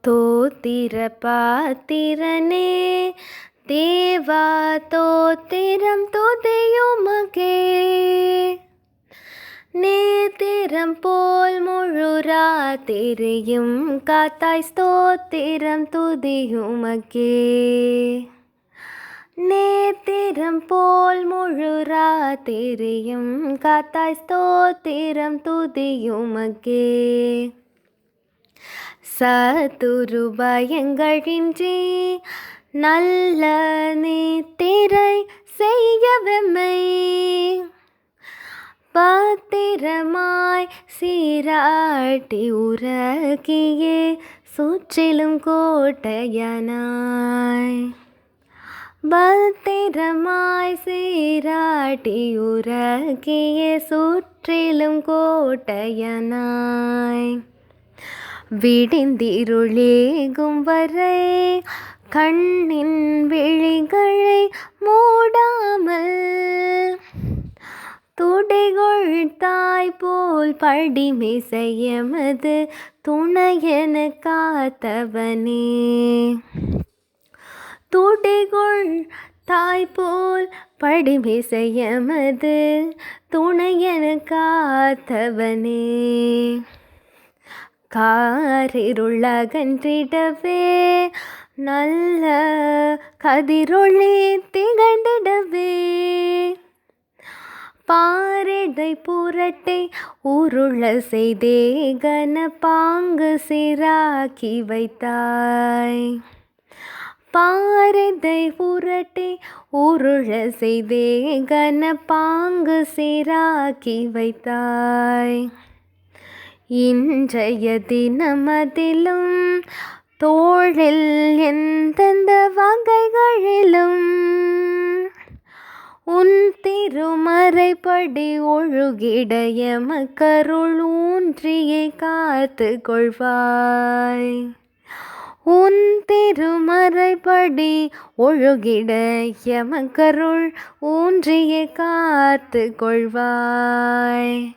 தோத்திர பாத்திரனே தேவா தோத்திரம் துதியுமகே. நேத்திரம் போல் முழு ராத்திரியும் காத்தாய் ஸ்தோத்திரம் துதியுமகே. நேத்திரம் போல் முழு ராத்திரியும் காத்தாய் ஸ்தோத்திரம் துதியுமகே. சத்துரு பயங்களின்றி நல்ல நித்திரை செய்யவெம்மை பத்திரமாய் சீராட்டி உறக்கியே சுற்றிலும் கோட்டையனாய். பத்திரமாய் சீராட்டி உறக்கியே சுற்றிலும் கோட்டையனாய். விடிந்திருளேகும் வரை கண்ணின் விழிகளை மூடாமல் துடைகொள் தாய் போல் படிமிசையமது துணையென காத்தவனே. துடைகொள் தாய் போல் படிமிசையமது துணையென காத்தவனே. காரிருளகன்றிடவே நல்ல கதிரொளி திகழ்ந்திடவே பாரிடை புரட்டை உருள செய்தே கன பாங்கு சிராக்கி வைத்தாய். பாரிடை புரட்டை உருள செய்தே கன பாங்கு சிராக்கி வைத்தாய். இன்றைய தினமதிலும் தோழில் எந்தெந்த வகைகளிலும் உன் திருமறைப்படி ஒழுகிட எமக்கருள் ஊன்றியை காத்து கொள்வாய். உன் திருமறைப்படி ஒழுகிட எமக்கருள் ஊன்றியை காத்து கொள்வாய்.